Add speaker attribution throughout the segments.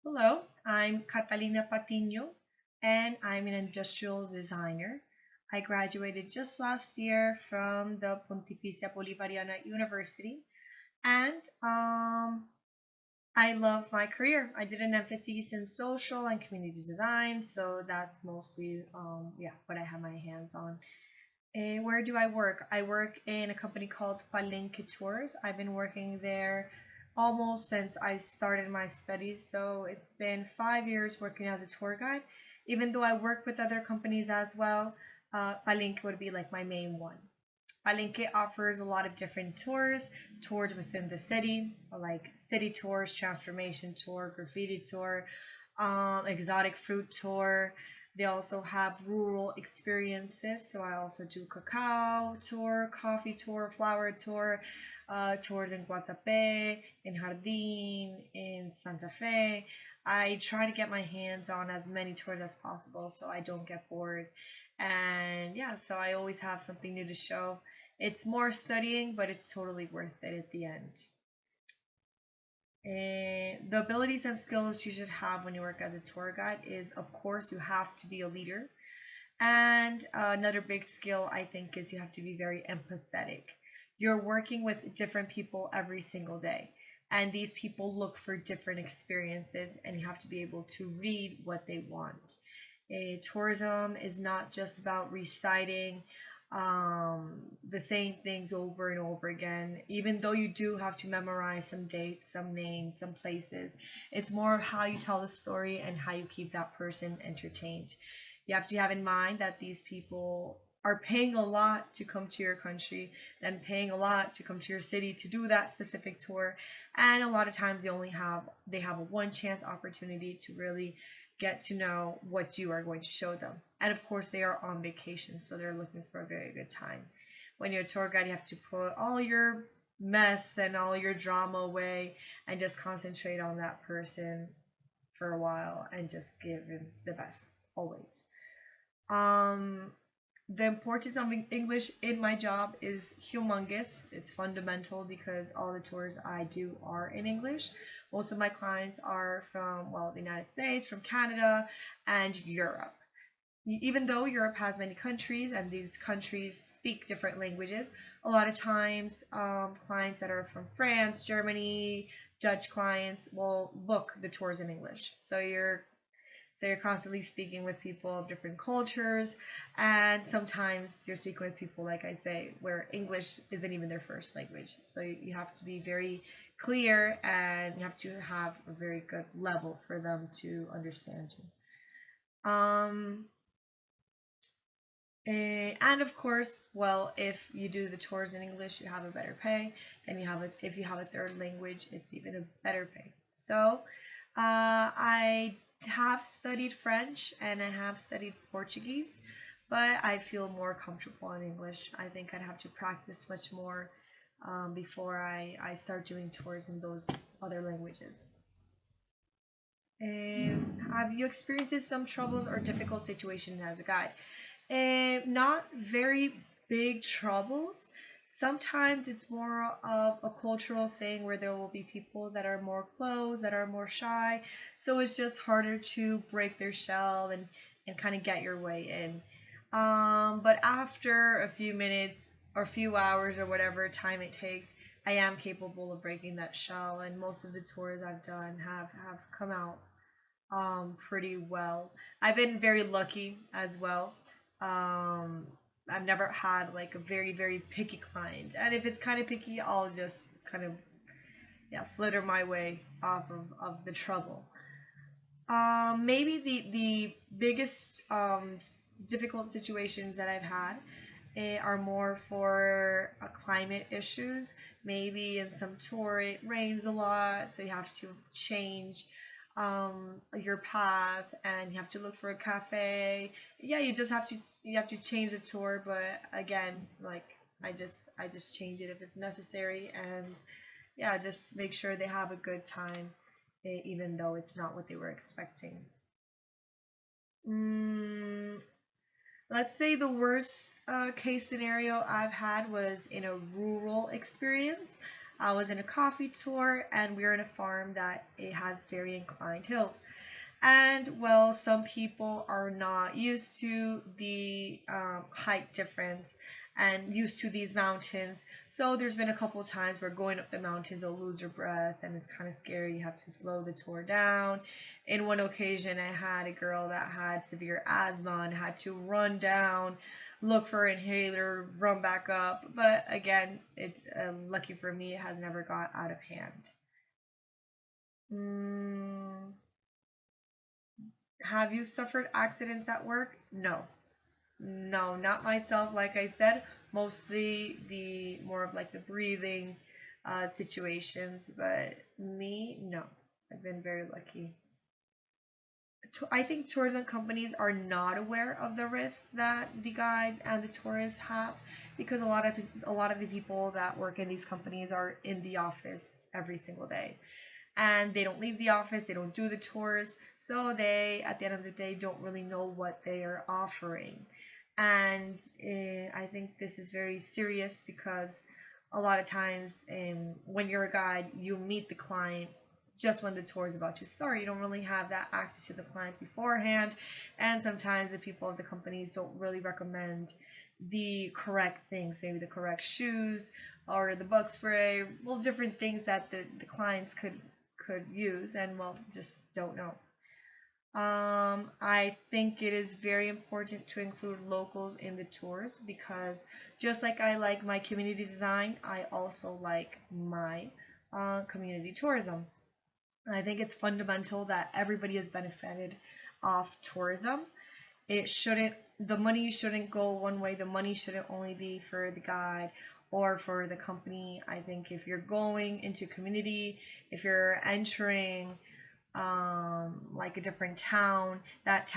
Speaker 1: Hello, I'm Catalina Patiño, and I'm an industrial designer. I graduated just last year from the Pontificia Bolivariana University, and I love my career. I did an emphasis in social and community design, so that's mostly what I have my hands on. And where do I work? I work in a company called Palenque Tours. I've been working there almost since I started my studies. So it's been 5 years working as a tour guide. Even though I work with other companies as well, Palenque would be like my main one. Palenque offers a lot of different tours, tours within the city, like city tours, transformation tour, graffiti tour, exotic fruit tour. They also have rural experiences, so I also do cacao tour, coffee tour, flower tour, tours in Guatapé, in Jardín, in Santa Fe. I try to get my hands on as many tours as possible so I don't get bored. And yeah, so I always have something new to show. It's more studying, but it's totally worth it at the end. And the abilities and skills you should have when you work as a tour guide is, of course, you have to be a leader. And another big skill, I think, is you have to be very empathetic. You're working with different people every single day, and these people look for different experiences, and you have to be able to read what they want. Tourism is not just about reciting the same things over and over again, even though you do have to memorize some dates, some names, some places. It's more of how you tell the story and how you keep that person entertained. You have to have in mind that these people are paying a lot to come to your country, then paying a lot to come to your city to do that specific tour, and a lot of times they have a one chance opportunity to really get to know what you are going to show them. And of course, they are on vacation, so they're looking for a very good time. When you're a tour guide, you have to put all your mess and all your drama away and just concentrate on that person for a while and just give him the best always. Um, the importance of English in my job is humongous. It's fundamental because all the tours I do are in English. Most of my clients are from, well, the United States, from Canada, and Europe. Even though Europe has many countries and these countries speak different languages, a lot of times clients that are from France, Germany, Dutch clients will book the tours in English. So you're constantly speaking with people of different cultures, and sometimes you're speaking with people, like I say, where English isn't even their first language. So you have to be very clear and you have to have a very good level for them to understand you. And of course, well, if you do the tours in English, you have a better pay, and if you have a third language, it's even a better pay. So, I have studied French and I have studied Portuguese, but I feel more comfortable in English. I think I'd have to practice much more before I start doing tours in those other languages. Have you experienced some troubles or difficult situations as a guide? Not very big troubles. Sometimes it's more of a cultural thing where there will be people that are more closed, that are more shy. So it's just harder to break their shell and kind of get your way in. But after a few minutes or a few hours or whatever time it takes, I am capable of breaking that shell. And most of the tours I've done have come out pretty well. I've been very lucky as well. Um, I've never had like a very, very picky client. And if it's kind of picky, I'll just kind of, yeah, slither my way off of the trouble. Maybe the biggest difficult situations that I've had are more for climate issues. Maybe in some tour it rains a lot, so you have to change your path and you have to look for a cafe. Yeah, you have to change the tour, but again, like I just change it if it's necessary, and yeah, just make sure they have a good time, even though it's not what they were expecting. Mm, let's say the worst case scenario I've had was in a rural experience. I was in a coffee tour, and we were in a farm that it has very inclined hills. And well, some people are not used to the height difference and used to these mountains. So there's been a couple times where going up the mountains, you'll lose your breath and it's kind of scary. You have to slow the tour down. In one occasion, I had a girl that had severe asthma and had to run down, look for an inhaler, run back up. But again, it lucky for me, it has never got out of hand. Mm, have you suffered accidents at work? No. No, not myself. Like I said, mostly the more of like the breathing situations, but me, no. I've been very lucky. I think tourism companies are not aware of the risk that the guides and the tourists have, because a lot of the people that work in these companies are in the office every single day, and they don't leave the office, they don't do the tours, so they at the end of the day don't really know what they are offering. And I think this is very serious because a lot of times when you're a guide, you meet the client just when the tour is about to start. You don't really have that access to the client beforehand, and sometimes the people of the companies don't really recommend the correct things, maybe the correct shoes or the bug spray, well, different things that the clients could use and well just don't know. I think it is very important to include locals in the tours because just like I like my community design, I also like my community tourism. I think it's fundamental that everybody is benefited off tourism. The money shouldn't go one way. The money shouldn't only be for the guide or for the company. I think if you're going into community, if you're entering like a different town, that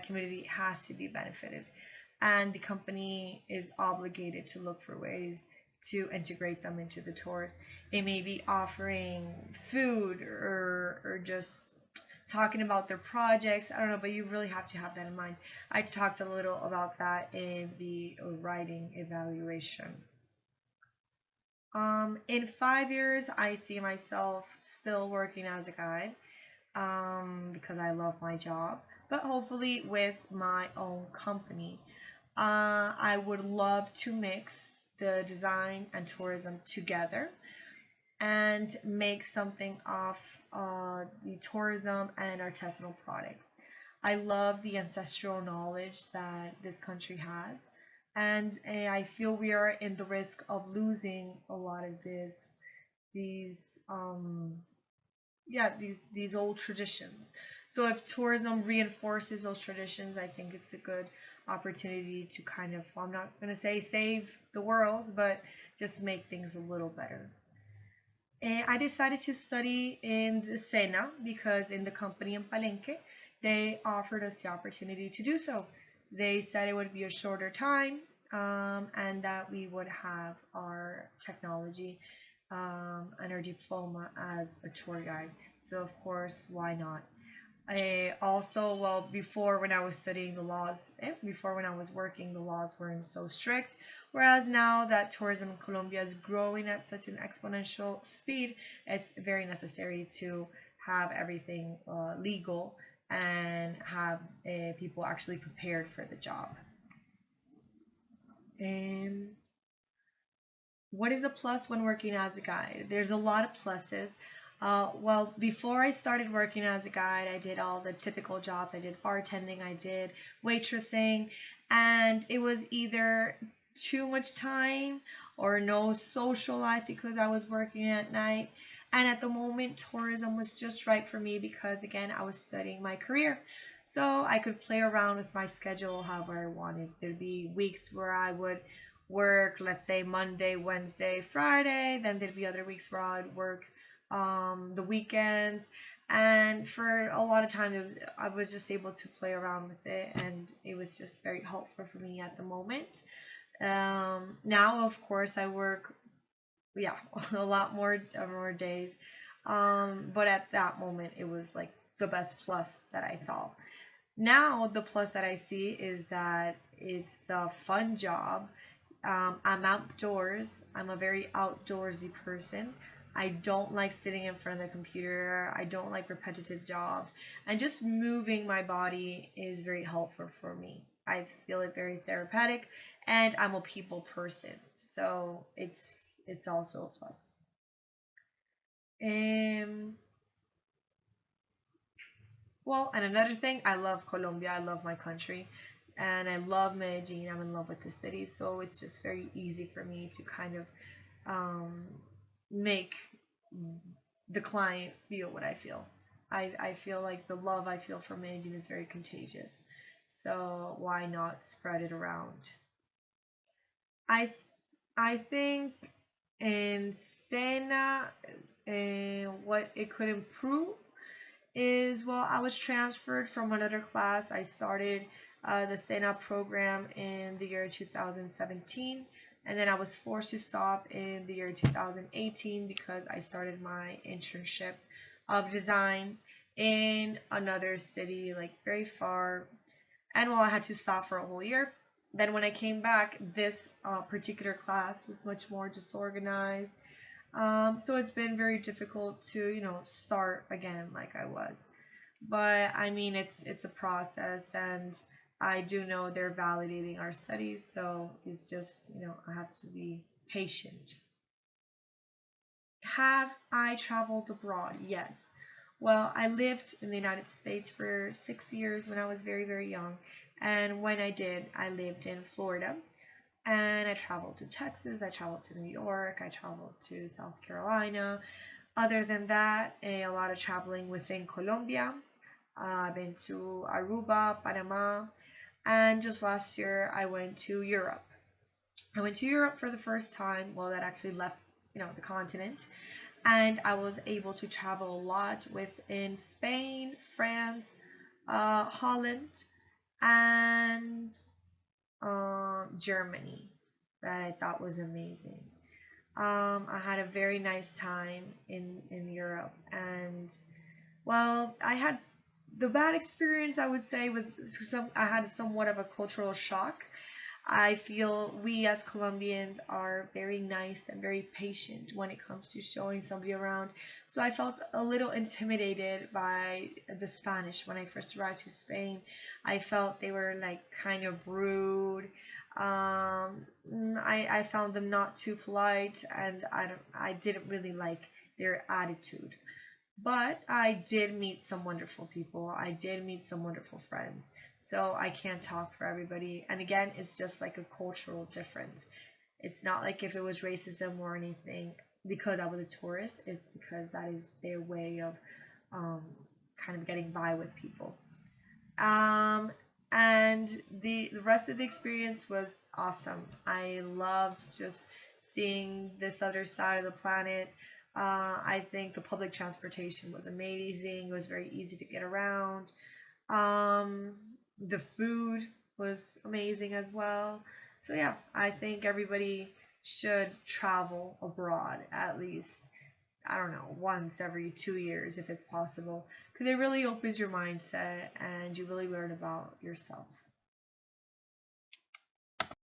Speaker 1: community has to be benefited. And the company is obligated to look for ways to integrate them into the tours. It may be offering food or just talking about their projects. I don't know, but you really have to have that in mind. I talked a little about that in the writing evaluation. In 5 years, I see myself still working as a guide because I love my job, but hopefully with my own company. I would love to mix the design and tourism together and make something of the tourism and artisanal products. I love the ancestral knowledge that this country has, and I feel we are in the risk of losing a lot of these yeah, these old traditions. So if tourism reinforces those traditions, I think it's a good opportunity to kind of, well, I'm not going to say save the world, but just make things a little better. And I decided to study in the Sena because in the company in Palenque, they offered us the opportunity to do so. They said it would be a shorter time and that we would have our technology and our diploma as a tour guide. So of course, why not? I also, well, before when I was studying the laws, before when I was working, the laws weren't so strict. Whereas now that tourism in Colombia is growing at such an exponential speed, it's very necessary to have everything legal and have people actually prepared for the job. And what is a plus when working as a guide? There's a lot of pluses. Well, before I started working as a guide, I did all the typical jobs. I did bartending, I did waitressing, and it was either too much time or no social life because I was working at night. And at the moment, tourism was just right for me because, again, I was studying my career. So I could play around with my schedule however I wanted. There'd be weeks where I would work, let's say Monday, Wednesday, Friday. Then there'd be other weeks where I'd work the weekends. And for a lot of time, I was just able to play around with it, and it was just very helpful for me at the moment. Now, of course, I work, yeah, a lot more days. But at that moment, it was like the best plus that I saw. Now, the plus that I see is that it's a fun job. I'm outdoors. I'm a very outdoorsy person. I don't like sitting in front of the computer. I don't like repetitive jobs. And just moving my body is very helpful for me. I feel it very therapeutic, and I'm a people person. So it's also a plus. Um, well, and another thing, I love Colombia. I love my country. And I love Medellin. I'm in love with the city. So it's just very easy for me to kind of um, make the client feel what I feel. I feel like the love I feel for Medellin is very contagious. So why not spread it around? I I think in Sena, what it could improve is, well, I was transferred from another class. I started the Sena program in the year 2017, and then I was forced to stop in the year 2018 because I started my internship of design in another city, like very far. And well, I had to stop for a whole year. Then when I came back, this particular class was much more disorganized. So it's been very difficult to, start again like I was. But I mean, it's a process, and I do know they're validating our studies, so it's just, I have to be patient. Have I traveled abroad? Yes. Well, I lived in the United States for 6 years when I was very, very young. And when I did, I lived in Florida. And I traveled to Texas, I traveled to New York, I traveled to South Carolina. Other than that, a lot of traveling within Colombia. I've been to Aruba, Panama, and just last year I went to Europe. I went to Europe for the first time. Well, that actually left, the continent, and I was able to travel a lot within Spain, France, Holland, and Germany, that I thought was amazing. I had a very nice time in Europe, and well, I had the bad experience. I would say was I had somewhat of a cultural shock. I feel we as Colombians are very nice and very patient when it comes to showing somebody around. So I felt a little intimidated by the Spanish when I first arrived to Spain. I felt they were like kind of rude. I found them not too polite, and I didn't really like their attitude. But I did meet some wonderful people. I did meet some wonderful friends. So I can't talk for everybody. And again, it's just like a cultural difference. It's not like if it was racism or anything because I was a tourist. It's because that is their way of um, kind of getting by with people. Um, and the rest of the experience was awesome. I loved just seeing this other side of the planet. I think the public transportation was amazing. It was very easy to get around. Um, the food was amazing as well. So yeah, I think everybody should travel abroad at least, I don't know, once every 2 years if it's possible, because it really opens your mindset and you really learn about yourself.